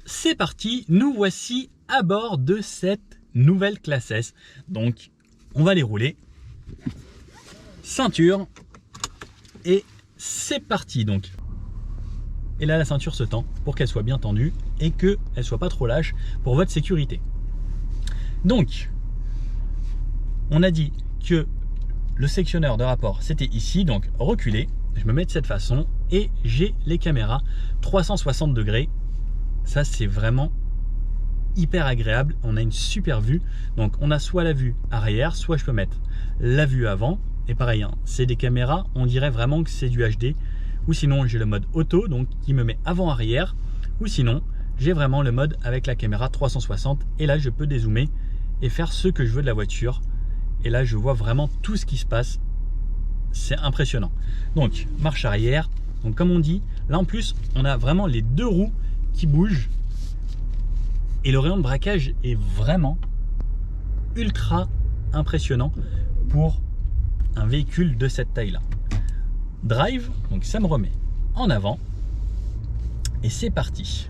c'est parti, nous voici à bord de cette nouvelle classe S. Donc, on va les rouler. Ceinture. Et c'est parti donc. Et là, la ceinture se tend pour qu'elle soit bien tendue et qu'elle ne soit pas trop lâche pour votre sécurité. Donc, on a dit que le sectionneur de rapport, c'était ici. Donc, reculé. Je me mets de cette façon et j'ai les caméras 360 degrés. Ça, c'est vraiment hyper agréable. On a une super vue. Donc, on a soit la vue arrière, soit je peux mettre la vue avant. Et pareil, hein, c'est des caméras, on dirait vraiment que c'est du HD. Ou sinon, j'ai le mode auto, donc qui me met avant-arrière. Ou sinon, j'ai vraiment le mode avec la caméra 360. Et là, je peux dézoomer et faire ce que je veux de la voiture. Et là, je vois vraiment tout ce qui se passe. C'est impressionnant. Donc, marche arrière. Donc, comme on dit, là en plus, on a vraiment les deux roues qui bougent. Et le rayon de braquage est vraiment ultra impressionnant pour un véhicule de cette taille-là. Drive, donc ça me remet en avant. Et c'est parti.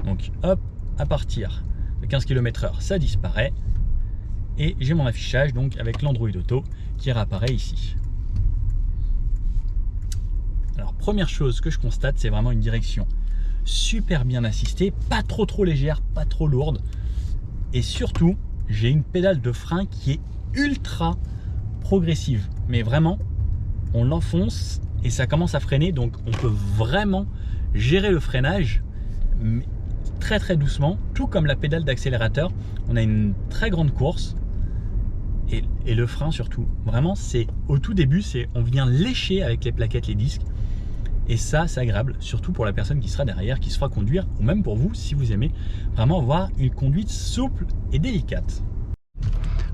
Donc, hop, à partir de 15 km/h, ça disparaît. Et j'ai mon affichage donc avec l'Android Auto qui réapparaît ici. Alors première chose que je constate, c'est vraiment une direction super bien assistée, pas trop légère, pas trop lourde. Et surtout, j'ai une pédale de frein qui est ultra progressive. Mais vraiment, on l'enfonce et ça commence à freiner. Donc on peut vraiment gérer le freinage très doucement, tout comme la pédale d'accélérateur. On a une très grande course. Et le frein surtout, vraiment c'est au tout début, on vient lécher avec les plaquettes, les disques. Et ça c'est agréable, surtout pour la personne qui sera derrière, qui se fera conduire, ou même pour vous si vous aimez vraiment avoir une conduite souple et délicate.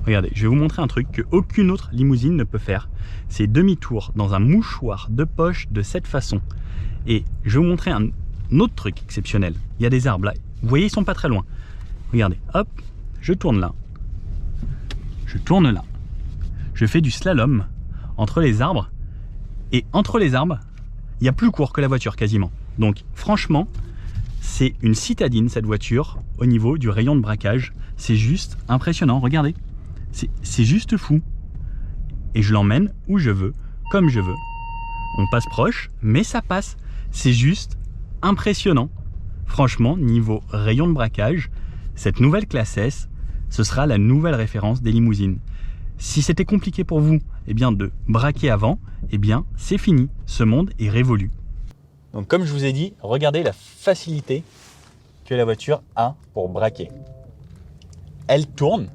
Regardez, je vais vous montrer un truc qu'aucune autre limousine ne peut faire. C'est demi-tour dans un mouchoir de poche de cette façon. Et je vais vous montrer un autre truc exceptionnel. Il y a des arbres là, vous voyez ils sont pas très loin. Regardez, hop, je tourne là. Je tourne là, je fais du slalom entre les arbres et entre les arbres, il y a plus court que la voiture quasiment. Donc franchement, c'est une citadine cette voiture au niveau du rayon de braquage. C'est juste impressionnant, regardez, c'est juste fou. Et je l'emmène où je veux, comme je veux. On passe proche, mais ça passe. C'est juste impressionnant. Franchement, niveau rayon de braquage, cette nouvelle classe S, ce sera la nouvelle référence des limousines. Si c'était compliqué pour vous de braquer avant, c'est fini. Ce monde est révolu. Donc comme je vous ai dit, regardez la facilité que la voiture a pour braquer. Elle tourne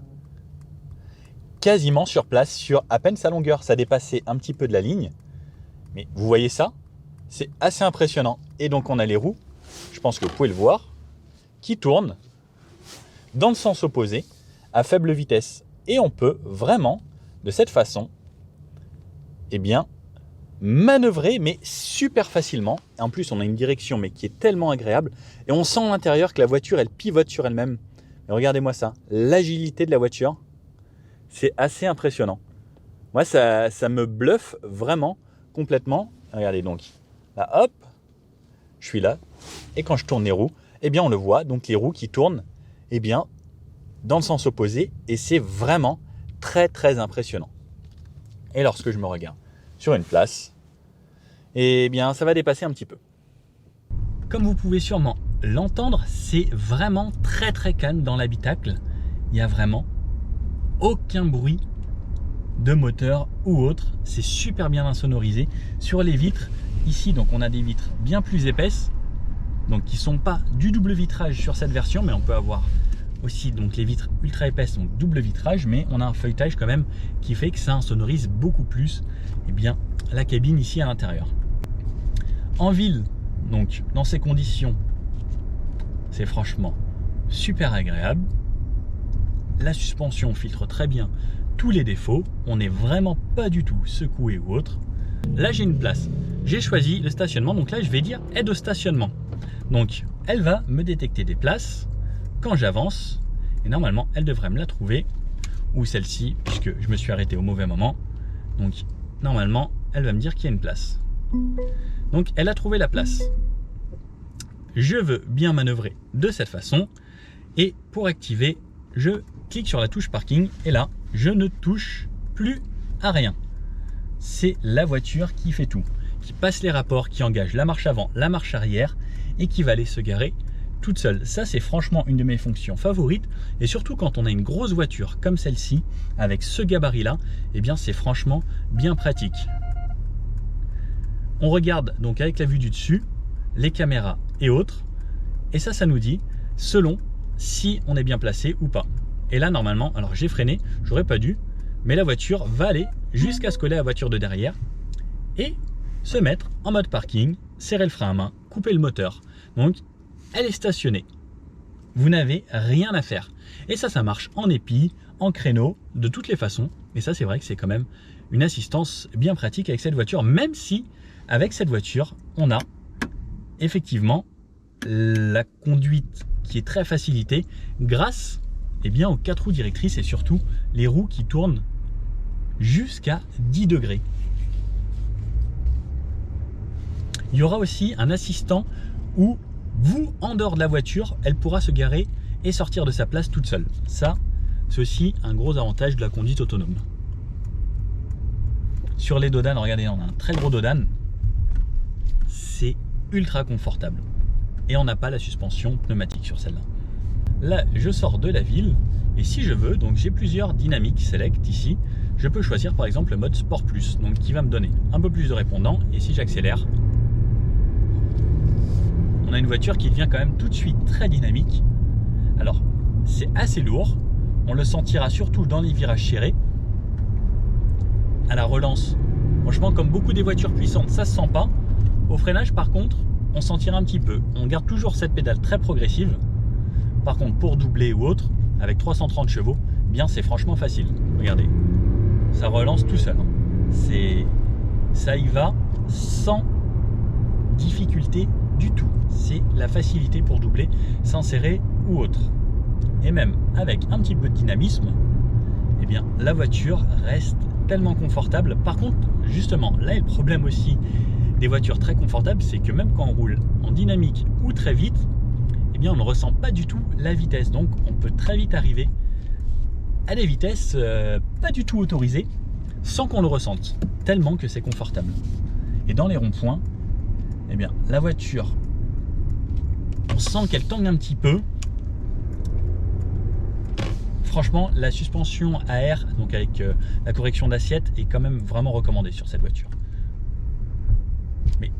quasiment sur place sur à peine sa longueur. Ça dépassait un petit peu de la ligne. Mais vous voyez ça? C'est assez impressionnant. Et donc on a les roues, je pense que vous pouvez le voir, qui tournent dans le sens opposé, à faible vitesse. Et on peut vraiment, de cette façon, manœuvrer, mais super facilement. Et en plus, on a une direction, mais qui est tellement agréable. Et on sent à l'intérieur que la voiture, elle pivote sur elle-même. Et regardez-moi ça, l'agilité de la voiture, c'est assez impressionnant. Moi, ça me bluffe vraiment, complètement. Regardez donc, là, hop, je suis là. Et quand je tourne les roues, on le voit, donc les roues qui tournent, dans le sens opposé, et c'est vraiment très impressionnant. Et lorsque je me regarde sur une place, ça va dépasser un petit peu. Comme vous pouvez sûrement l'entendre, c'est vraiment très calme dans l'habitacle. Il n'y a vraiment aucun bruit de moteur ou autre. C'est super bien insonorisé. Sur les vitres, ici, donc on a des vitres bien plus épaisses, donc qui ne sont pas du double vitrage sur cette version, mais on peut avoir aussi donc les vitres ultra épaisses, donc double vitrage, mais on a un feuilletage quand même qui fait que ça insonorise beaucoup plus la cabine ici à l'intérieur. En ville, donc dans ces conditions, c'est franchement super agréable. La suspension filtre très bien tous les défauts, on n'est vraiment pas du tout secoué ou autre. Là j'ai une place, j'ai choisi le stationnement, donc là je vais dire aide au stationnement. Donc elle va me détecter des places quand j'avance, et normalement elle devrait me la trouver, ou celle-ci, puisque je me suis arrêté au mauvais moment. Donc normalement elle va me dire qu'il y a une place. Donc elle a trouvé la place. je veux bien manœuvrer de cette façon. Et pour activer, je clique sur la touche parking et là, je ne touche plus à rien. C'est la voiture qui fait tout, qui passe les rapports, qui engage la marche avant, la marche arrière et qui va aller se garer toute seule. Ça, c'est franchement une de mes fonctions favorites et surtout quand on a une grosse voiture comme celle-ci, avec ce gabarit-là, eh bien c'est franchement bien pratique. On regarde donc avec la vue du dessus, les caméras et autres et ça nous dit selon si on est bien placé ou pas. Et là, normalement, alors j'ai freiné, j'aurais pas dû, mais la voiture va aller jusqu'à se coller à la voiture de derrière et se mettre en mode parking, serrer le frein à main, couper le moteur. Donc, elle est stationnée. Vous n'avez rien à faire. Et ça marche en épi, en créneau, de toutes les façons. Et ça, c'est vrai que c'est quand même une assistance bien pratique avec cette voiture, même si, avec cette voiture, on a effectivement la conduite qui est très facilitée grâce aux 4 roues directrices et surtout les roues qui tournent jusqu'à 10 degrés. Il y aura aussi un assistant où vous, en dehors de la voiture, elle pourra se garer et sortir de sa place toute seule. Ça, c'est aussi un gros avantage de la conduite autonome. Sur les dodanes, regardez, on a un très gros dodane. C'est ultra confortable. Et on n'a pas la suspension pneumatique sur celle-là. Là, je sors de la ville et si je veux, donc j'ai plusieurs dynamiques select ici, je peux choisir par exemple le mode Sport Plus, donc qui va me donner un peu plus de répondants et si j'accélère, on a une voiture qui devient quand même tout de suite très dynamique. Alors, c'est assez lourd, on le sentira surtout dans les virages serrés. À la relance, franchement, comme beaucoup des voitures puissantes, ça se sent pas. Au freinage, par contre, on sentira un petit peu. On garde toujours cette pédale très progressive. Par contre, pour doubler ou autre, avec 330 chevaux, bien c'est franchement facile. Regardez, ça relance tout seul. Ça y va sans difficulté du tout. C'est la facilité pour doubler, s'insérer ou autre. Et même avec un petit peu de dynamisme, eh bien la voiture reste tellement confortable. Par contre, justement, là est le problème aussi des voitures très confortables, c'est que même quand on roule en dynamique ou très vite, eh bien on ne ressent pas du tout la vitesse. Donc on peut très vite arriver à des vitesses pas du tout autorisées sans qu'on le ressente, tellement que c'est confortable. Et dans les ronds-points, eh bien la voiture, on sent qu'elle tangue un petit peu. Franchement, la suspension à air, donc avec la correction d'assiette, est quand même vraiment recommandée sur cette voiture. Mais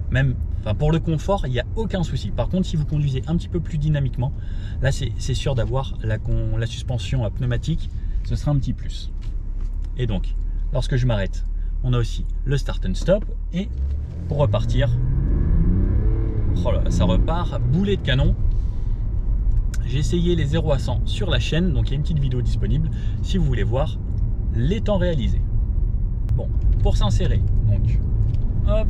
même, pour le confort, il n'y a aucun souci. Par contre, si vous conduisez un petit peu plus dynamiquement, là c'est sûr d'avoir la suspension pneumatique, ce sera un petit plus. Et donc, lorsque je m'arrête, on a aussi le start and stop. Et pour repartir, oh là, ça repart boulet de canon. J'ai essayé les 0 à 100 sur la chaîne, donc il y a une petite vidéo disponible si vous voulez voir les temps réalisés. Bon, pour s'insérer, donc hop,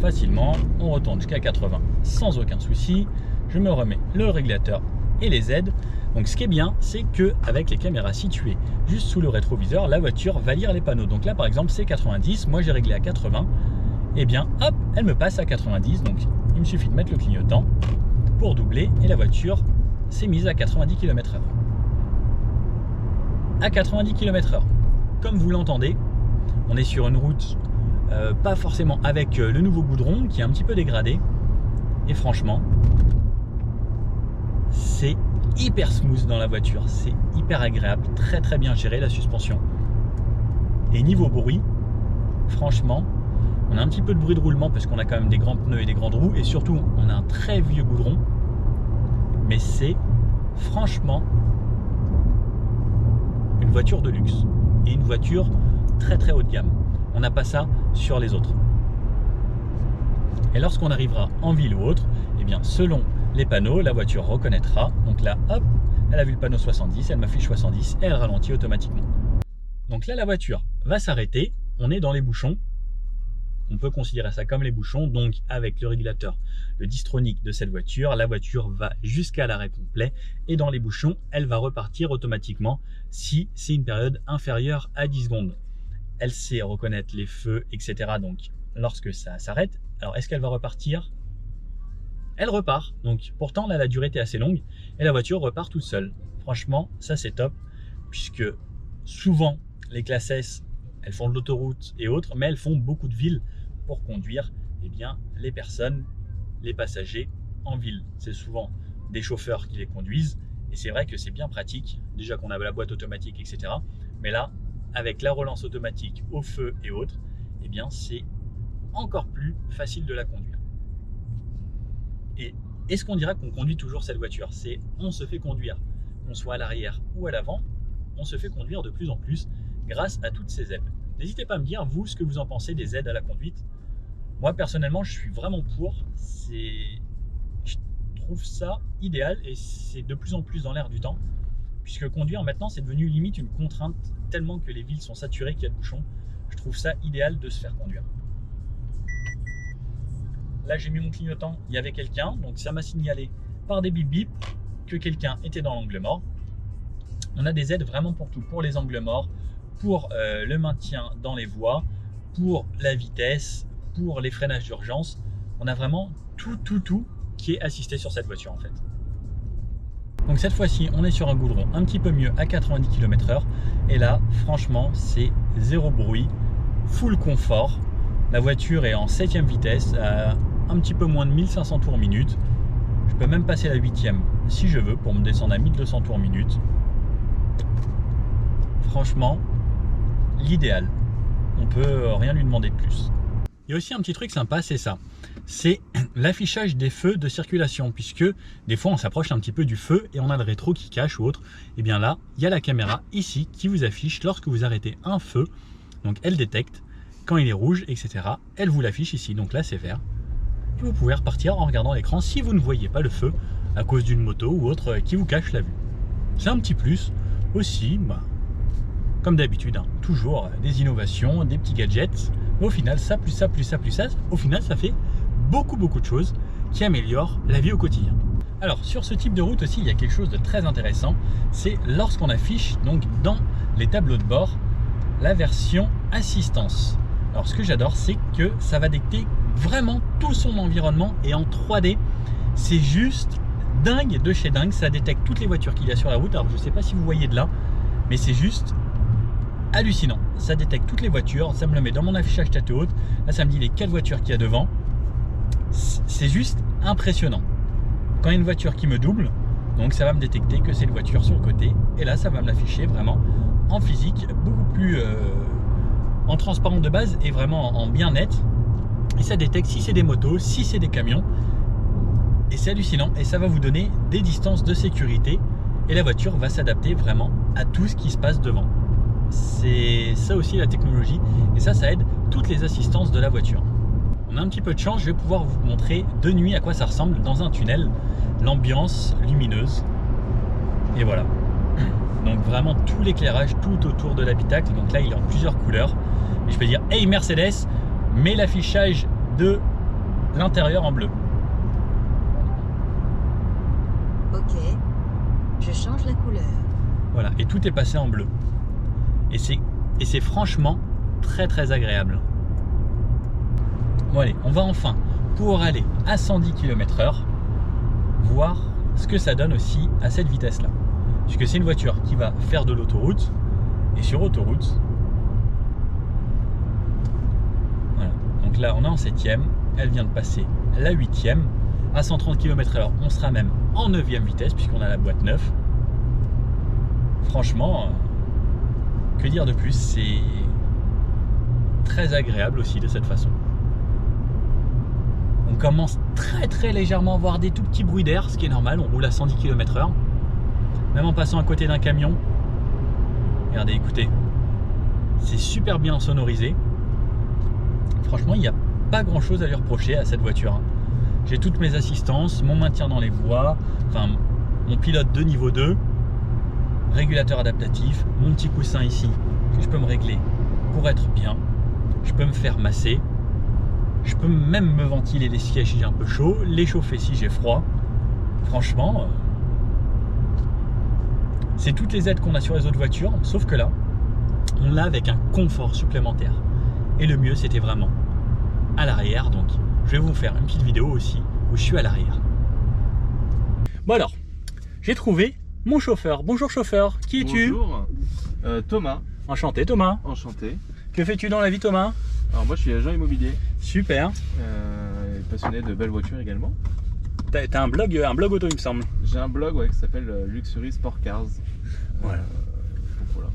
facilement, on retourne jusqu'à 80 sans aucun souci. Je me remets le régulateur et les aides. Donc ce qui est bien, c'est que avec les caméras situées juste sous le rétroviseur, la voiture va lire les panneaux. Donc là par exemple c'est 90, moi j'ai réglé à 80, et bien hop, elle me passe à 90. Donc il me suffit de mettre le clignotant pour doubler et la voiture s'est mise à 90 km/h. À 90 km/h, comme vous l'entendez, on est sur une route pas forcément avec le nouveau goudron qui est un petit peu dégradé. Et franchement, c'est hyper smooth dans la voiture, c'est hyper agréable, très très bien géré la suspension. Et niveau bruit, franchement, on a un petit peu de bruit de roulement parce qu'on a quand même des grands pneus et des grandes roues et surtout on a un très vieux goudron. Mais c'est franchement une voiture de luxe et une voiture très très haut de gamme. On n'a pas ça sur les autres. Et lorsqu'on arrivera en ville ou autre, eh bien selon les panneaux, la voiture reconnaîtra. Donc là, hop, elle a vu le panneau 70, elle m'affiche 70 et elle ralentit automatiquement. Donc là, la voiture va s'arrêter. On est dans les bouchons. On peut considérer ça comme les bouchons. Donc avec le régulateur, le distronique de cette voiture, la voiture va jusqu'à l'arrêt complet. Et dans les bouchons, elle va repartir automatiquement si c'est une période inférieure à 10 secondes. Elle sait reconnaître les feux, etc. Donc lorsque ça s'arrête, alors est-ce qu'elle va repartir? elle repart. Donc pourtant là la durée était assez longue et la voiture repart toute seule. Franchement ça c'est top, puisque souvent les classes S elles font de l'autoroute et autres, mais elles font beaucoup de villes pour conduire les personnes, les passagers en ville. C'est souvent des chauffeurs qui les conduisent et c'est vrai que c'est bien pratique, déjà qu'on avait la boîte automatique, etc. Mais là, avec la relance automatique au feu et autres, c'est encore plus facile de la conduire. Et est-ce qu'on dira qu'on conduit toujours cette voiture? C'est on se fait conduire, qu'on soit à l'arrière ou à l'avant, on se fait conduire de plus en plus grâce à toutes ces aides. N'hésitez pas à me dire, vous, ce que vous en pensez des aides à la conduite. Moi, personnellement, je suis vraiment pour. Je trouve ça idéal et c'est de plus en plus dans l'air du temps, puisque conduire maintenant, c'est devenu limite une contrainte, tellement que les villes sont saturées, qu'il y a de bouchons. Je trouve ça idéal de se faire conduire. Là, j'ai mis mon clignotant, il y avait quelqu'un, donc ça m'a signalé par des bip bip que quelqu'un était dans l'angle mort. On a des aides vraiment pour tout, pour les angles morts, pour le maintien dans les voies, pour la vitesse, pour les freinages d'urgence. On a vraiment tout qui est assisté sur cette voiture en fait. Donc cette fois-ci, on est sur un goudron un petit peu mieux à 90 km/h. Et là, franchement, c'est zéro bruit, full confort. La voiture est en 7e vitesse, à un petit peu moins de 1500 tours minute. Je peux même passer la 8e si je veux pour me descendre à 1200 tours minute. Franchement, l'idéal. On peut rien lui demander de plus. Il y a aussi un petit truc sympa, c'est ça. C'est l'affichage des feux de circulation, puisque des fois on s'approche un petit peu du feu et on a le rétro qui cache ou autre. Et bien là, il y a la caméra ici qui vous affiche lorsque vous arrêtez un feu. Donc elle détecte quand il est rouge, etc. Elle vous l'affiche ici, donc là c'est vert. Et vous pouvez repartir en regardant l'écran si vous ne voyez pas le feu à cause d'une moto ou autre qui vous cache la vue. C'est un petit plus aussi, comme d'habitude, toujours des innovations, des petits gadgets. Mais au final, ça, plus ça, plus ça, plus ça, au final, ça fait beaucoup de choses qui améliorent la vie au quotidien. Alors, sur ce type de route aussi, il y a quelque chose de très intéressant. C'est lorsqu'on affiche donc dans les tableaux de bord la version assistance. Alors, ce que j'adore, c'est que ça va détecter vraiment tout son environnement et en 3D. C'est juste dingue de chez dingue. Ça détecte toutes les voitures qu'il y a sur la route. Alors, je ne sais pas si vous voyez de là, mais c'est juste hallucinant. Ça détecte toutes les voitures, ça me le met dans mon affichage tête haute. Là, ça me dit les 4 voitures qu'il y a devant. C'est juste impressionnant. Quand il y a une voiture qui me double, donc ça va me détecter que c'est une voiture sur le côté. Et là, ça va me l'afficher vraiment en physique, beaucoup plus en transparent de base et vraiment en bien net. Et ça détecte si c'est des motos, si c'est des camions. Et c'est hallucinant. Et ça va vous donner des distances de sécurité. Et la voiture va s'adapter vraiment à tout ce qui se passe devant. C'est ça aussi la technologie. Et ça aide toutes les assistances de la voiture. On a un petit peu de chance, je vais pouvoir vous montrer de nuit à quoi ça ressemble dans un tunnel. L'ambiance lumineuse. Et voilà. Donc vraiment tout l'éclairage tout autour de l'habitacle. Donc là il est en plusieurs couleurs. Et je peux dire, hey Mercedes, mets l'affichage de l'intérieur en bleu. Ok, je change la couleur. Voilà, et tout est passé en bleu. Et c'est franchement très agréable. Bon allez, on va enfin pouvoir aller à 110 km/h voir ce que ça donne aussi à cette vitesse-là. Puisque c'est une voiture qui va faire de l'autoroute. Et sur autoroute, voilà. Donc là, on est en 7e. Elle vient de passer la 8e. À 130 km/h, on sera même en 9e vitesse puisqu'on a la boîte 9. Franchement, que dire de plus? C'est très agréable aussi de cette façon. On commence très légèrement à voir des tout petits bruits d'air, ce qui est normal, on roule à 110 km/h. Même en passant à côté d'un camion. Regardez, écoutez. C'est super bien sonorisé. Franchement, il n'y a pas grand chose à lui reprocher à cette voiture. J'ai toutes mes assistances, mon maintien dans les voies, enfin mon pilote de niveau 2, régulateur adaptatif, mon petit coussin ici que je peux me régler pour être bien. Je peux me faire masser. Je peux même me ventiler les sièges si j'ai un peu chaud, les chauffer si j'ai froid. Franchement, c'est toutes les aides qu'on a sur les autres voitures, sauf que là, on l'a avec un confort supplémentaire. Et le mieux, c'était vraiment à l'arrière. Donc, je vais vous faire une petite vidéo aussi où je suis à l'arrière. Bon alors, j'ai trouvé mon chauffeur. Bonjour chauffeur, qui es-tu? Bonjour, Thomas. Enchanté Thomas. Enchanté. Que fais-tu dans la vie Thomas? Alors moi je suis agent immobilier, Super. et passionné de belles voitures également. T'as un blog auto il me semble. J'ai un blog ouais, qui s'appelle Luxury Sport Cars. Voilà. Donc voilà.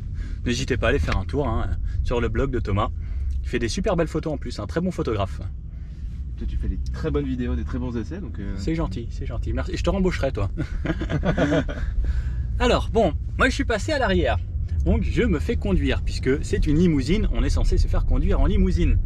N'hésitez pas à aller faire un tour hein, sur le blog de Thomas. Il fait des super belles photos en plus, un très bon photographe. Toi, tu fais des très bonnes vidéos, des très bons essais. Donc C'est gentil, c'est gentil. Merci. Et je te rembaucherai toi. Alors bon, moi je suis passé à l'arrière. Donc je me fais conduire puisque c'est une limousine, on est censé se faire conduire en limousine.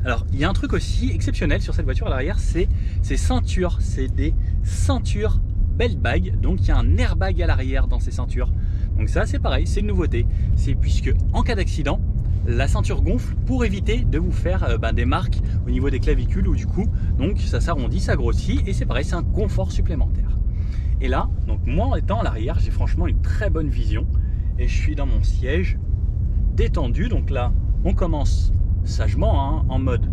Alors il y a un truc aussi exceptionnel sur cette voiture à l'arrière, c'est ces ceintures, c'est des ceintures belt bag, donc il y a un airbag à l'arrière dans ces ceintures. Donc ça c'est pareil, c'est une nouveauté, c'est puisque en cas d'accident, la ceinture gonfle pour éviter de vous faire des marques au niveau des clavicules ou du cou, donc ça s'arrondit, ça grossit et c'est pareil, c'est un confort supplémentaire. Et là, donc moi en étant à l'arrière, j'ai franchement une très bonne vision. Et je suis dans mon siège détendu, donc là on commence sagement hein, en mode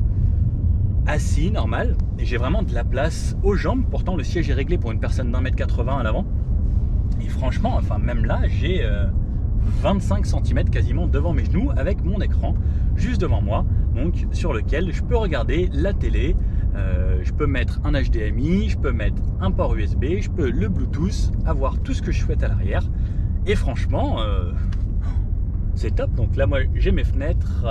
assis normal et j'ai vraiment de la place aux jambes, pourtant le siège est réglé pour une personne d'1m80 à l'avant et franchement enfin même là j'ai 25 cm quasiment devant mes genoux avec mon écran juste devant moi, donc sur lequel je peux regarder la télé, je peux mettre un HDMI, je peux mettre un port USB, je peux le Bluetooth, avoir tout ce que je souhaite à l'arrière. Et franchement, c'est top. Donc là, moi, j'ai mes fenêtres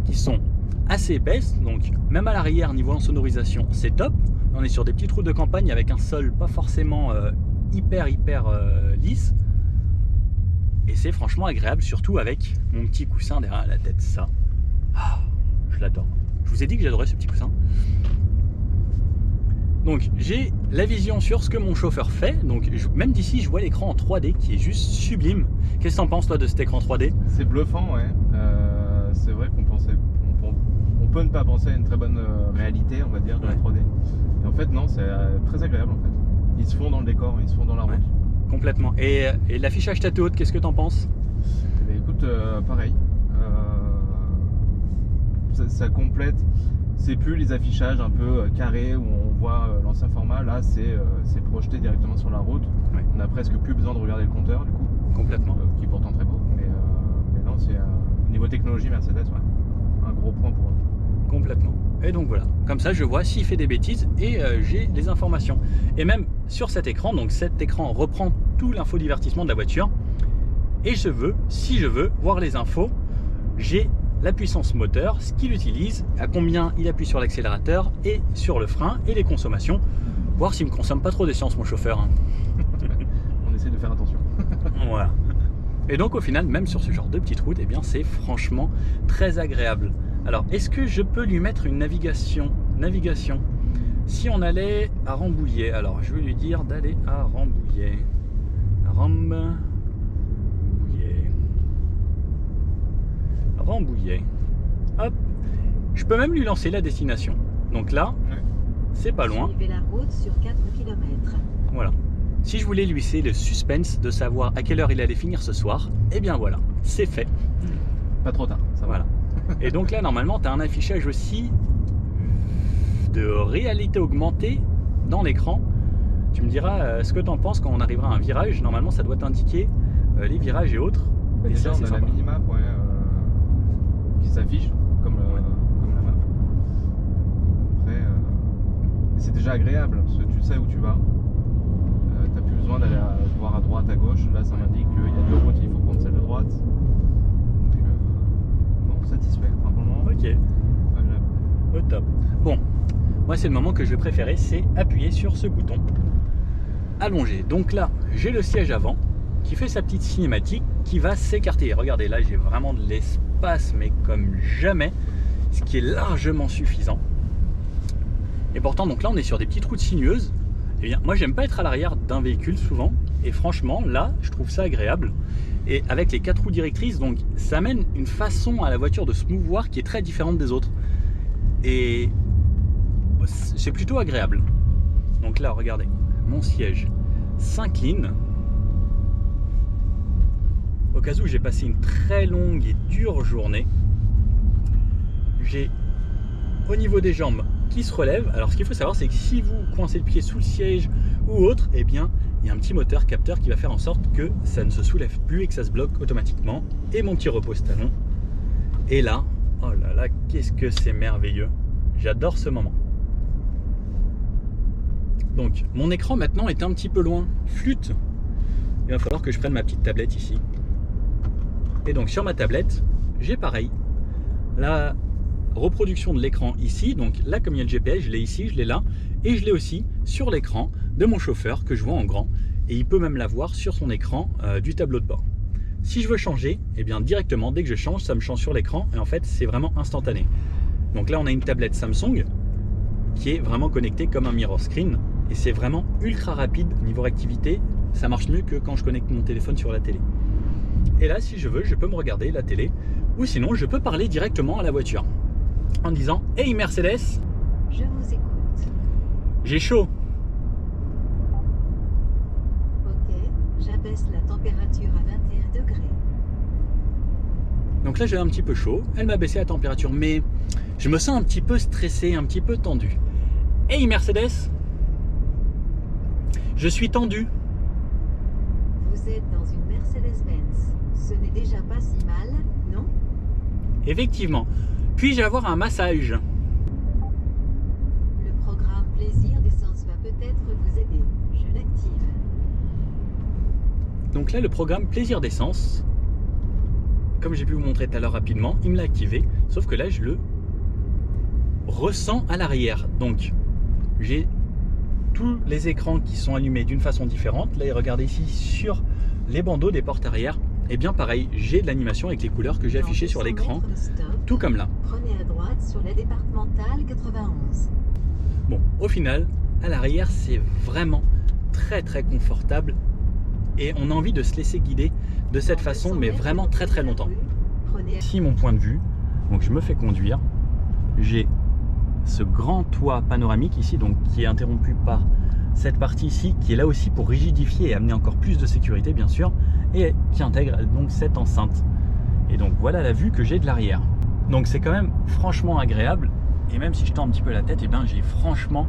qui sont assez épaisses. Donc même à l'arrière, niveau insonorisation, c'est top. On est sur des petites routes de campagne avec un sol pas forcément hyper lisse. Et c'est franchement agréable, surtout avec mon petit coussin derrière la tête. Ça, je l'adore. Je vous ai dit que j'adorais ce petit coussin. Donc j'ai la vision sur ce que mon chauffeur fait, donc même d'ici je vois l'écran en 3D qui est juste sublime. Qu'est-ce que t'en penses toi de cet écran 3D? c'est bluffant, ouais. C'est vrai qu'on peut ne pas penser à une très bonne réalité, on va dire, de la 3D. Et en fait non, c'est très agréable en fait. Ils se font dans le décor, ils se font dans la route. Complètement. Et l'affichage tête haute, qu'est-ce que t'en penses? Eh bien, écoute, pareil. Ça complète. C'est plus les affichages un peu carrés où on voit l'ancien format. Là, c'est projeté directement sur la route. Ouais. On n'a presque plus besoin de regarder le compteur du coup. Complètement. Qui est pourtant très beau. Mais non, c'est au niveau technologie Mercedes, ouais, un gros point pour eux. Complètement. Et donc voilà. Comme ça, je vois s'il fait des bêtises et j'ai les informations. Et même sur cet écran, donc cet écran reprend tout l'infodivertissement de la voiture. Et si je veux voir les infos, j'ai la puissance moteur, ce qu'il utilise, à combien il appuie sur l'accélérateur et sur le frein et les consommations, voir s'il ne me consomme pas trop d'essence mon chauffeur. Hein. On essaie de faire attention. Voilà. Et donc au final, même sur ce genre de petite route, eh bien c'est franchement très agréable. Alors est-ce que je peux lui mettre une navigation? Si on allait à Rambouillet, alors je vais lui dire d'aller à Rambouillet. Rambouillet. Hop. Je peux même lui lancer la destination. Donc là, Ouais. c'est pas loin. Suivez la route sur 4 km. Voilà. Si je voulais lui laisser le suspense de savoir à quelle heure il allait finir ce soir, eh bien voilà, c'est fait. Pas trop tard, ça va. Voilà. Et donc là, normalement, tu as un affichage aussi de réalité augmentée dans l'écran. Tu me diras ce que tu en penses quand on arrivera à un virage. Normalement, ça doit t'indiquer les virages et autres. Bah, Et déjà, ça, on c'est a la sympa. minimap qui s'affiche comme la map. Après, c'est déjà agréable parce que tu sais où tu vas. T'as plus besoin d'aller voir à droite, à gauche. Là, ça m'indique qu'il y a deux routes, il faut prendre celle de droite. Donc, non, satisfait. Enfin, pour le moment, Ok, agréable. au top. Bon, moi, c'est le moment que je vais préférer, c'est appuyer sur ce bouton allongé. Donc là, j'ai le siège avant qui fait sa petite cinématique qui va s'écarter. Regardez, là, j'ai vraiment de l'espace, mais comme jamais, ce qui est largement suffisant. Et pourtant, donc là, on est sur des petites routes sinueuses. Eh bien, moi, j'aime pas être à l'arrière d'un véhicule souvent. Et franchement, là, je trouve ça agréable. Et avec les 4 roues directrices, donc, ça amène une façon à la voiture de se mouvoir qui est très différente des autres. Et c'est plutôt agréable. Donc là, regardez, mon siège s'incline. Au cas où j'ai passé une très longue et dure journée, j'ai au niveau des jambes qui se relèvent. Alors ce qu'il faut savoir, c'est que si vous coincez le pied sous le siège ou autre, eh bien il y a un petit moteur capteur qui va faire en sorte que ça ne se soulève plus et que ça se bloque automatiquement. Et mon petit repose-talon. Et là, oh là là, qu'est-ce que c'est merveilleux. J'adore ce moment. Donc, mon écran maintenant est un petit peu loin. Flûte. Il va falloir que je prenne ma petite tablette ici. Et donc, sur ma tablette, j'ai pareil. La reproduction de l'écran ici. Donc là, comme il y a le GPS, je l'ai ici, je l'ai là. Et je l'ai aussi sur l'écran de mon chauffeur que je vois en grand. Et il peut même l'avoir sur son écran du tableau de bord. Si je veux changer, eh bien directement, dès que je change, ça me change sur l'écran. Et en fait, c'est vraiment instantané. Donc là, on a une tablette Samsung qui est vraiment connectée comme un mirror screen. Et c'est vraiment ultra rapide niveau réactivité. Ça marche mieux que quand je connecte mon téléphone sur la télé. Et là, si je veux, je peux me regarder la télé. Ou sinon, je peux parler directement à la voiture. En disant « Hey Mercedes !» Je vous écoute. J'ai chaud. Ok, j'abaisse la température à 21 degrés. Donc là, j'ai un petit peu chaud. Elle m'a baissé la température, mais je me sens un petit peu stressé, un petit peu tendu. Hey Mercedes, je suis tendu. Vous êtes dans une Mercedes-Benz. Ce n'est déjà pas si mal, non? Effectivement. Puis-je avoir un massage? Le programme Plaisir d'essence va peut-être vous aider. Je l'active. Donc là, le programme Plaisir d'essence, comme j'ai pu vous montrer tout à l'heure rapidement, il me l'a activé. Sauf que là, je le ressens à l'arrière. Donc, j'ai tous les écrans qui sont allumés d'une façon différente. Là, regardez ici sur les bandeaux des portes arrière. Et bien pareil, j'ai de l'animation avec les couleurs que j'ai affichées sur l'écran, tout comme là. Prenez à droite sur la départementale 91. Bon, au final, à l'arrière, c'est vraiment très très confortable et on a envie de se laisser guider de cette façon, mais vraiment très très longtemps. Ici, mon point de vue, donc je me fais conduire. J'ai ce grand toit panoramique ici, donc qui est interrompu par cette partie ici, qui est là aussi pour rigidifier et amener encore plus de sécurité, bien sûr, et qui intègre donc cette enceinte. Et donc voilà la vue que j'ai de l'arrière. Donc c'est quand même franchement agréable. Et même si je tends un petit peu la tête, et bien j'ai franchement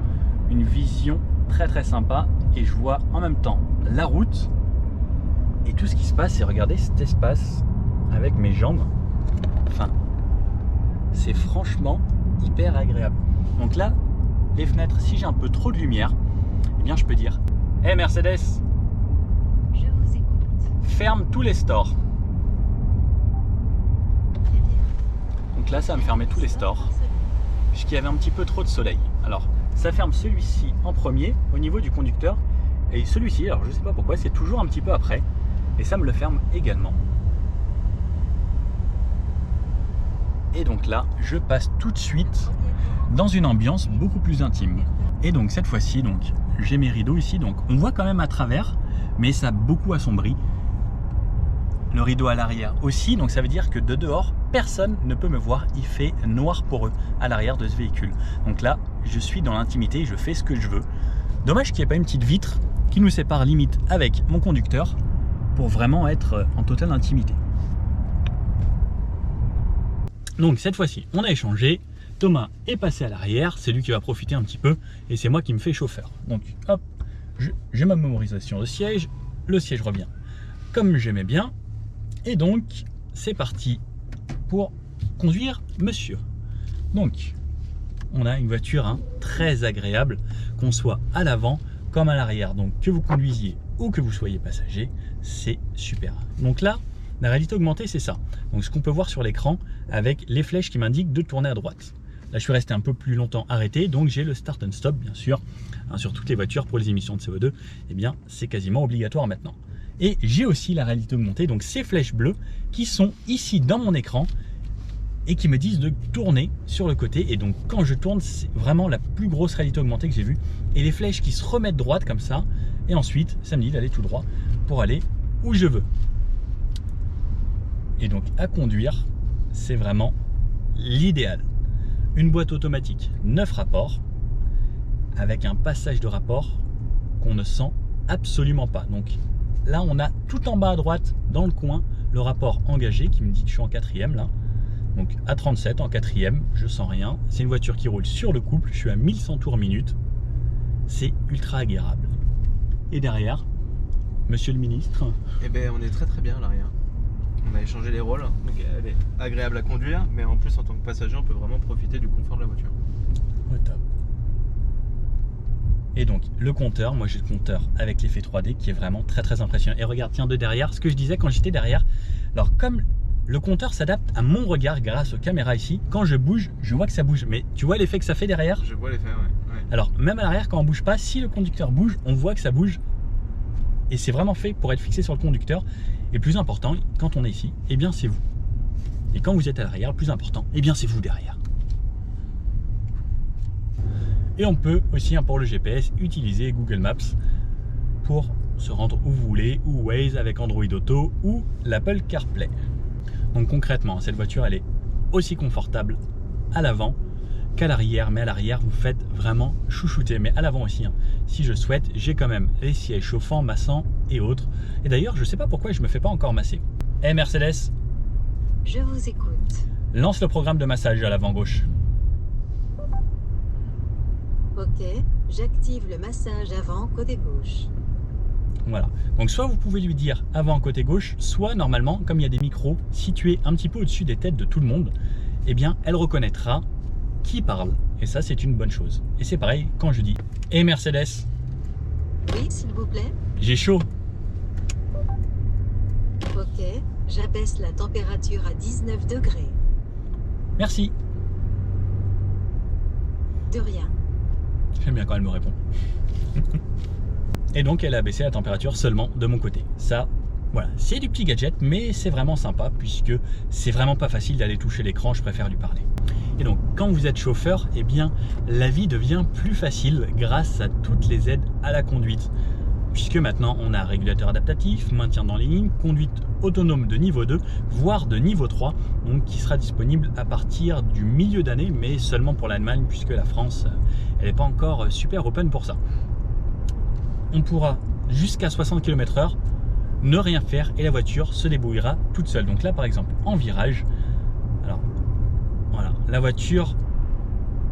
une vision très très sympa. Et je vois en même temps la route et tout ce qui se passe. Et regardez cet espace avec mes jambes. Enfin, c'est franchement hyper agréable. Donc là, les fenêtres, si j'ai un peu trop de lumière, eh bien je peux dire « Hey Mercedes, Je vous écoute. ferme tous les stores ». Très bien. Donc là, ça va me fermer tous les stores, puisqu'il y avait un petit peu trop de soleil. Alors, ça ferme celui-ci en premier, au niveau du conducteur, et celui-ci, alors je sais pas pourquoi, c'est toujours un petit peu après, et ça me le ferme également. Et donc là, je passe tout de suite dans une ambiance beaucoup plus intime. Et donc cette fois-ci, donc j'ai mes rideaux ici, donc on voit quand même à travers, mais ça a beaucoup assombri. Le rideau à l'arrière aussi, donc ça veut dire que de dehors, personne ne peut me voir. Il fait noir pour eux à l'arrière de ce véhicule. Donc là, je suis dans l'intimité et je fais ce que je veux. Dommage qu'il n'y ait pas une petite vitre qui nous sépare limite avec mon conducteur pour vraiment être en totale intimité. Donc cette fois-ci, on a échangé. Thomas est passé à l'arrière, c'est lui qui va profiter un petit peu et c'est moi qui me fais chauffeur. Donc hop, j'ai ma mémorisation de siège, le siège revient comme j'aimais bien. Et donc, c'est parti pour conduire monsieur. Donc, on a une voiture très agréable, qu'on soit à l'avant comme à l'arrière. Donc, que vous conduisiez ou que vous soyez passager, c'est super. Donc là, la réalité augmentée, c'est ça. Donc, ce qu'on peut voir sur l'écran avec les flèches qui m'indiquent de tourner à droite. Là, je suis resté un peu plus longtemps arrêté, donc j'ai le start and stop, bien sûr. Sur toutes les voitures pour les émissions de CO2, eh bien, c'est quasiment obligatoire maintenant. Et j'ai aussi la réalité augmentée, donc ces flèches bleues qui sont ici dans mon écran et qui me disent de tourner sur le côté. Et donc quand je tourne, c'est vraiment la plus grosse réalité augmentée que j'ai vue. Et les flèches qui se remettent droite comme ça. Et ensuite, ça me dit d'aller tout droit pour aller où je veux. Et donc à conduire, c'est vraiment l'idéal. Une boîte automatique 9 rapports avec un passage de rapport qu'on ne sent absolument pas. Donc là, on a tout en bas à droite, dans le coin, le rapport engagé qui me dit que je suis en 4e là. Donc à 37 en 4e, je sens rien. C'est une voiture qui roule sur le couple, je suis à 1100 tours minute. C'est ultra agréable. Et derrière, monsieur le ministre? Eh ben, on est très très bien à l'arrière. On a échangé les rôles, donc elle est agréable à conduire, mais en plus en tant que passager, on peut vraiment profiter du confort de la voiture. Au top. Et donc le compteur, moi j'ai le compteur avec l'effet 3D qui est vraiment très très impressionnant. Et regarde, tiens, de derrière, ce que je disais quand j'étais derrière. Alors comme le compteur s'adapte à mon regard grâce aux caméras ici, quand je bouge, je vois que ça bouge. Mais tu vois l'effet que ça fait derrière? Je vois l'effet, ouais. Alors même à l'arrière, quand on bouge pas, si le conducteur bouge, on voit que ça bouge. Et c'est vraiment fait pour être fixé sur le conducteur. Et plus important, quand on est ici, eh bien c'est vous. Et quand vous êtes à l'arrière, le plus important, eh bien c'est vous derrière. Et on peut aussi, pour le GPS, utiliser Google Maps pour se rendre où vous voulez, ou Waze avec Android Auto, ou l'Apple CarPlay. Donc concrètement, cette voiture, elle est aussi confortable à l'avant qu'à l'arrière, mais à l'arrière, vous faites vraiment chouchouter. Mais à l'avant aussi, hein. Si je souhaite, j'ai quand même les sièges chauffants, massants et autres. Et d'ailleurs, je ne sais pas pourquoi je ne me fais pas encore masser. Eh Mercedes, Je vous écoute. lance le programme de massage à l'avant gauche. Ok, j'active le massage avant côté gauche. Voilà. Donc soit vous pouvez lui dire avant côté gauche, soit normalement, comme il y a des micros situés un petit peu au-dessus des têtes de tout le monde, eh bien, elle reconnaîtra qui parle. Et ça, c'est une bonne chose. Et c'est pareil quand je dis « Eh Mercedes, Oui, s'il vous plaît. j'ai chaud ». Ok, j'abaisse la température à 19 degrés. Merci. De rien. J'aime bien quand elle me répond. Et donc, elle a baissé la température seulement de mon côté. Ça, voilà, c'est du petit gadget, mais c'est vraiment sympa puisque c'est vraiment pas facile d'aller toucher l'écran, je préfère lui parler. Et donc, quand vous êtes chauffeur, eh bien, la vie devient plus facile grâce à toutes les aides à la conduite. Puisque maintenant, on a régulateur adaptatif, maintien dans les lignes, conduite autonome de niveau 2, voire de niveau 3, donc qui sera disponible à partir du milieu d'année, mais seulement pour l'Allemagne, puisque la France, elle n'est pas encore super open pour ça. On pourra, jusqu'à 60 km/h, ne rien faire et la voiture se débrouillera toute seule. Donc là, par exemple, en virage, alors voilà, la voiture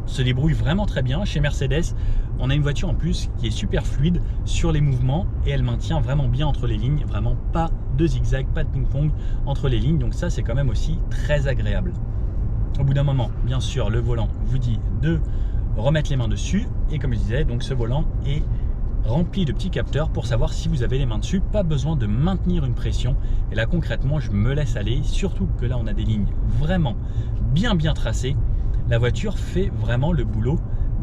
se débrouille vraiment très bien. Chez Mercedes, on a une voiture en plus qui est super fluide sur les mouvements et elle maintient vraiment bien entre les lignes, vraiment pas de zigzag, pas de ping-pong entre les lignes, donc ça c'est quand même aussi très agréable. Au bout d'un moment, bien sûr, le volant vous dit de remettre les mains dessus et comme je disais, donc ce volant est rempli de petits capteurs pour savoir si vous avez les mains dessus, pas besoin de maintenir une pression. Et là concrètement, je me laisse aller, surtout que là on a des lignes vraiment bien tracées. La voiture fait vraiment le boulot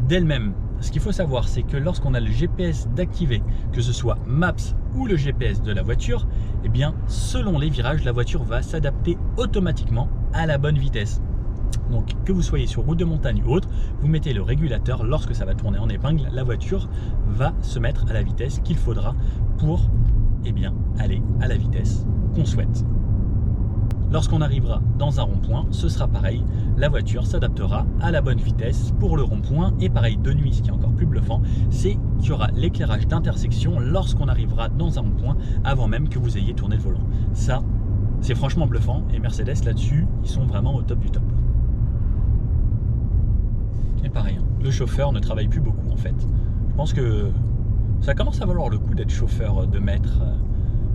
d'elle-même. Ce qu'il faut savoir, c'est que lorsqu'on a le GPS d'activer, que ce soit Maps ou le GPS de la voiture, eh bien, selon les virages, la voiture va s'adapter automatiquement à la bonne vitesse. Donc, que vous soyez sur route de montagne ou autre, vous mettez le régulateur, lorsque ça va tourner en épingle, la voiture va se mettre à la vitesse qu'il faudra pour, eh bien, aller à la vitesse qu'on souhaite. Lorsqu'on arrivera dans un rond-point, ce sera pareil, la voiture s'adaptera à la bonne vitesse pour le rond-point. Et pareil, de nuit, ce qui est encore plus bluffant, c'est qu'il y aura l'éclairage d'intersection lorsqu'on arrivera dans un rond-point avant même que vous ayez tourné le volant. Ça, c'est franchement bluffant et Mercedes là-dessus, ils sont vraiment au top du top. Et pareil, le chauffeur ne travaille plus beaucoup en fait. Je pense que ça commence à valoir le coup d'être chauffeur de maître,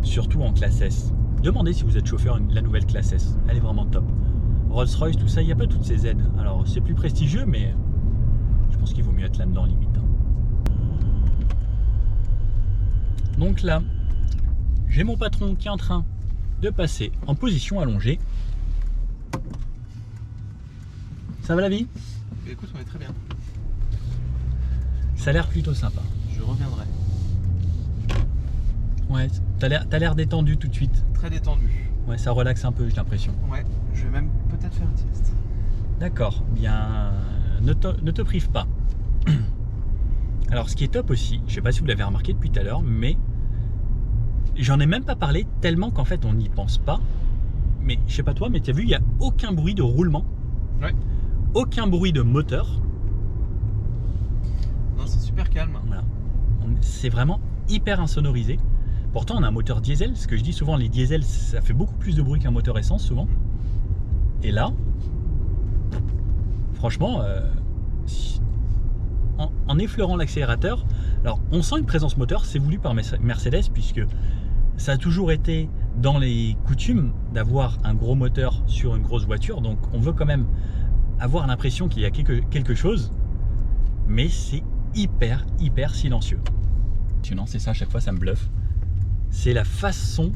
surtout en classe S. Demandez si vous êtes chauffeur la nouvelle classe S, elle est vraiment top. Rolls-Royce, tout ça, il n'y a pas toutes ces aides. Alors c'est plus prestigieux, mais je pense qu'il vaut mieux être là-dedans limite. Donc là, j'ai mon patron qui est en train de passer en position allongée. Ça va la vie? Écoute, on est très bien. Ça a l'air plutôt sympa. Je reviendrai. Ouais, t'as l'air détendu tout de suite. Très détendu. Ouais, ça relaxe un peu, j'ai l'impression. Ouais, je vais même peut-être faire une sieste. D'accord, bien, ne te prive pas. Alors, ce qui est top aussi, je sais pas si vous l'avez remarqué depuis tout à l'heure, mais j'en ai même pas parlé tellement qu'en fait on n'y pense pas. Mais je sais pas toi, mais tu as vu, il n'y a aucun bruit de roulement. Ouais. Aucun bruit de moteur. Non, c'est super calme. Voilà. C'est vraiment hyper insonorisé. Pourtant, on a un moteur diesel. Ce que je dis souvent, les diesels, ça fait beaucoup plus de bruit qu'un moteur essence souvent. Et là, franchement, en effleurant l'accélérateur, alors on sent une présence moteur, c'est voulu par Mercedes puisque ça a toujours été dans les coutumes d'avoir un gros moteur sur une grosse voiture, donc on veut quand même avoir l'impression qu'il y a quelque chose, mais c'est hyper silencieux. Sinon, c'est ça, à chaque fois ça me bluffe. C'est la façon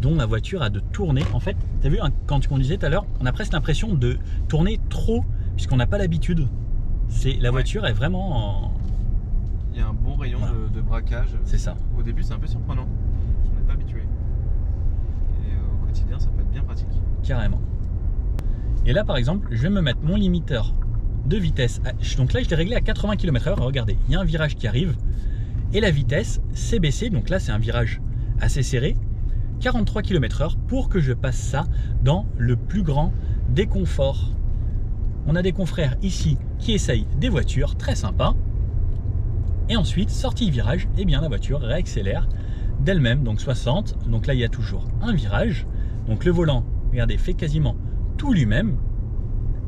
dont la voiture a de tourner. En fait, tu as vu, hein, quand tu conduisais tout à l'heure, on a presque l'impression de tourner trop, puisqu'on n'a pas l'habitude. La voiture est vraiment... Il y a un bon rayon de braquage. C'est ça. Au début, c'est un peu surprenant. Je n'en ai pas habitué. Et au quotidien, ça peut être bien pratique. Carrément. Et là, par exemple, je vais me mettre mon limiteur de vitesse. Donc là, je l'ai réglé à 80 km/h. Regardez, il y a un virage qui arrive. Et la vitesse s'est baissée. Donc là, c'est un virage assez serré. 43 km/h pour que je passe ça dans le plus grand des conforts. On a des confrères ici qui essayent des voitures très sympas. Et ensuite, sortie le virage, eh bien la voiture réaccélère d'elle-même, donc 60. Donc là, il y a toujours un virage. Donc le volant, regardez, fait quasiment tout lui-même.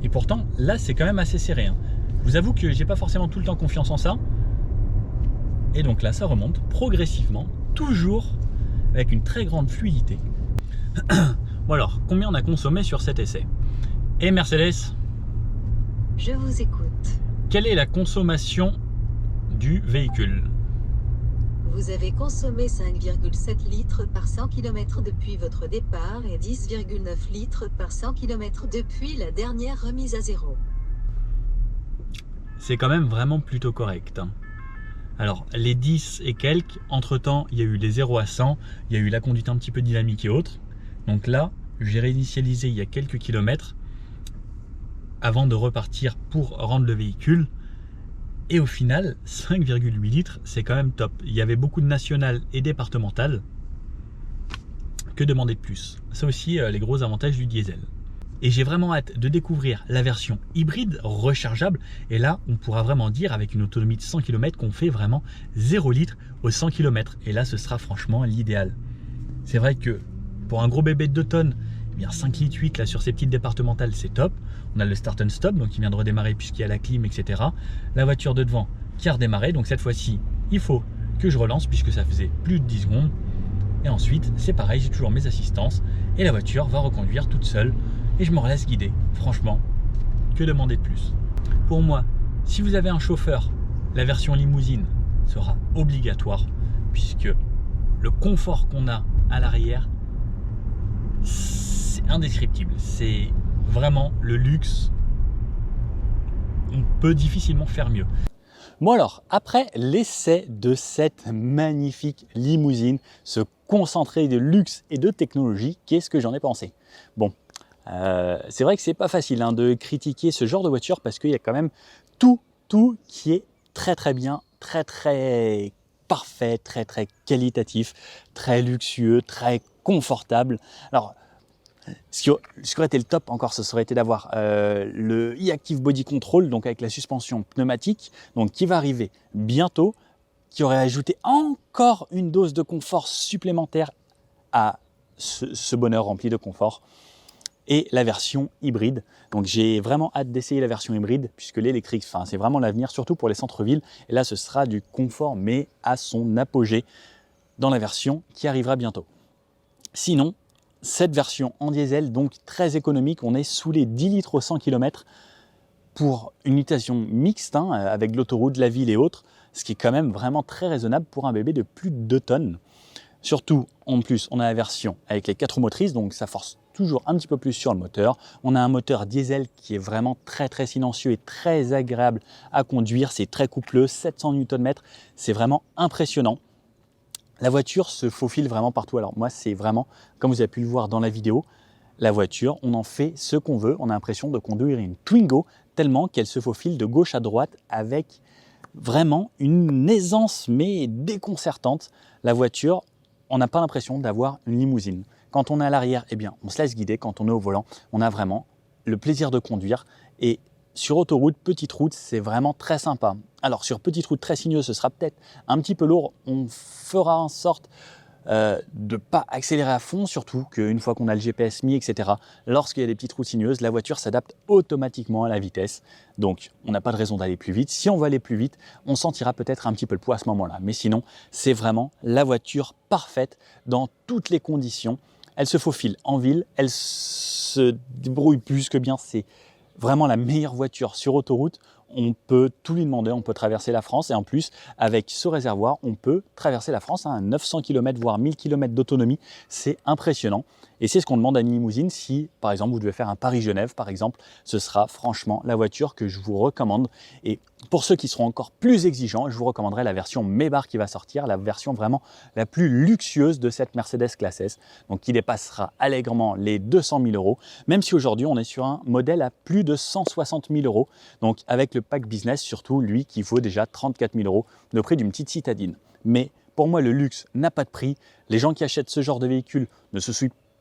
Et pourtant, là, c'est quand même assez serré, hein. Je vous avoue que j'ai pas forcément tout le temps confiance en ça. Et donc là, ça remonte progressivement, toujours avec une très grande fluidité. Bon alors, combien on a consommé sur cet essai? Et Mercedes, Je vous écoute. quelle est la consommation du véhicule? Vous avez consommé 5,7 litres par 100 km depuis votre départ et 10,9 litres par 100 km depuis la dernière remise à zéro. C'est quand même vraiment plutôt correct, hein. Alors, les 10 et quelques, entre-temps, il y a eu les 0 à 100, il y a eu la conduite un petit peu dynamique et autres. Donc là, j'ai réinitialisé il y a quelques kilomètres avant de repartir pour rendre le véhicule. Et au final, 5,8 litres, c'est quand même top. Il y avait beaucoup de nationales et départementales. Que demander de plus? Ça aussi, les gros avantages du diesel. Et j'ai vraiment hâte de découvrir la version hybride rechargeable. Et là, on pourra vraiment dire avec une autonomie de 100 km qu'on fait vraiment 0 litre au 100 km. Et là, ce sera franchement l'idéal. C'est vrai que pour un gros bébé de 2 tonnes, eh bien 5 litres 8 là, sur ces petites départementales, c'est top. On a le start and stop, donc il vient de redémarrer puisqu'il y a la clim, etc. La voiture de devant qui a redémarré. Donc cette fois-ci, il faut que je relance puisque ça faisait plus de 10 secondes. Et ensuite, c'est pareil, j'ai toujours mes assistances. Et la voiture va reconduire toute seule. Et je me laisse guider. Franchement, que demander de plus? Pour moi, si vous avez un chauffeur, la version limousine sera obligatoire puisque le confort qu'on a à l'arrière, c'est indescriptible. C'est vraiment le luxe. On peut difficilement faire mieux. Bon alors, après l'essai de cette magnifique limousine, ce concentré de luxe et de technologie, qu'est-ce que j'en ai pensé? Bon, c'est vrai que c'est pas facile hein, de critiquer ce genre de voiture parce qu'il y a quand même tout qui est très bien, très parfait, très qualitatif, très luxueux, très confortable. Alors, ce qui aurait été le top encore, ce serait été d'avoir le e-Active Body Control, donc avec la suspension pneumatique, donc qui va arriver bientôt, qui aurait ajouté encore une dose de confort supplémentaire à ce bonheur rempli de confort. Et la version hybride. Donc j'ai vraiment hâte d'essayer la version hybride puisque l'électrique, enfin, c'est vraiment l'avenir, surtout pour les centres-villes. Et là, ce sera du confort, mais à son apogée dans la version qui arrivera bientôt. Sinon, cette version en diesel, donc très économique, on est sous les 10 litres au 100 km pour une utilisation mixte hein, avec l'autoroute, la ville et autres, ce qui est quand même vraiment très raisonnable pour un bébé de plus de 2 tonnes. Surtout, en plus, on a la version avec les 4 roues motrices, donc ça force toujours un petit peu plus sur le moteur. On a un moteur diesel qui est vraiment très silencieux et très agréable à conduire. C'est très coupleux, 700 Nm, c'est vraiment impressionnant. La voiture se faufile vraiment partout. Alors moi, c'est vraiment, comme vous avez pu le voir dans la vidéo, la voiture, on en fait ce qu'on veut. On a l'impression de conduire une Twingo tellement qu'elle se faufile de gauche à droite avec vraiment une aisance mais déconcertante. La voiture, on n'a pas l'impression d'avoir une limousine. Quand on est à l'arrière, eh bien, on se laisse guider. Quand on est au volant, on a vraiment le plaisir de conduire. Et sur autoroute, petite route, c'est vraiment très sympa. Alors sur petite route très sinueuse, ce sera peut-être un petit peu lourd. On fera en sorte de ne pas accélérer à fond, surtout qu'une fois qu'on a le GPS mis, etc., lorsqu'il y a des petites routes sinueuses, la voiture s'adapte automatiquement à la vitesse. Donc, on n'a pas de raison d'aller plus vite. Si on veut aller plus vite, on sentira peut-être un petit peu le poids à ce moment-là. Mais sinon, c'est vraiment la voiture parfaite dans toutes les conditions. Elle se faufile en ville, elle se débrouille plus que bien. C'est vraiment la meilleure voiture sur autoroute. On peut tout lui demander, on peut traverser la France et en plus, avec ce réservoir, on peut traverser la France à 900 km, voire 1000 km d'autonomie. C'est impressionnant et c'est ce qu'on demande à une limousine si, par exemple, vous devez faire un Paris-Genève, par exemple, ce sera franchement la voiture que je vous recommande. Et pour ceux qui seront encore plus exigeants, je vous recommanderai la version Maybach qui va sortir, la version vraiment la plus luxueuse de cette Mercedes Classe S, donc qui dépassera allègrement les 200 000 €, même si aujourd'hui on est sur un modèle à plus de 160 000 €, donc avec le pack business, surtout lui qui vaut déjà 34 000 € de prix d'une petite citadine. Mais pour moi, le luxe n'a pas de prix. Les gens qui achètent ce genre de véhicule ne se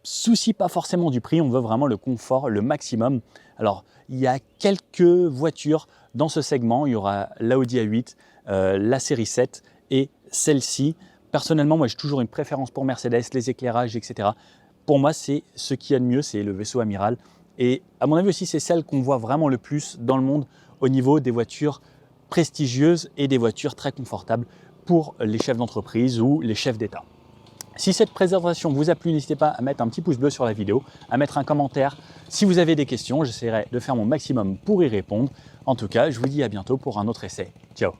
soucient pas forcément du prix, on veut vraiment le confort, le maximum. Alors, il y a quelques voitures dans ce segment, il y aura l'Audi A8, la série 7 et celle-ci. Personnellement, moi j'ai toujours une préférence pour Mercedes, les éclairages, etc. Pour moi, c'est ce qu'il y a de mieux, c'est le vaisseau amiral. Et à mon avis aussi, c'est celle qu'on voit vraiment le plus dans le monde au niveau des voitures prestigieuses et des voitures très confortables pour les chefs d'entreprise ou les chefs d'État. Si cette présentation vous a plu, n'hésitez pas à mettre un petit pouce bleu sur la vidéo, à mettre un commentaire. Si vous avez des questions, j'essaierai de faire mon maximum pour y répondre. En tout cas, je vous dis à bientôt pour un autre essai. Ciao!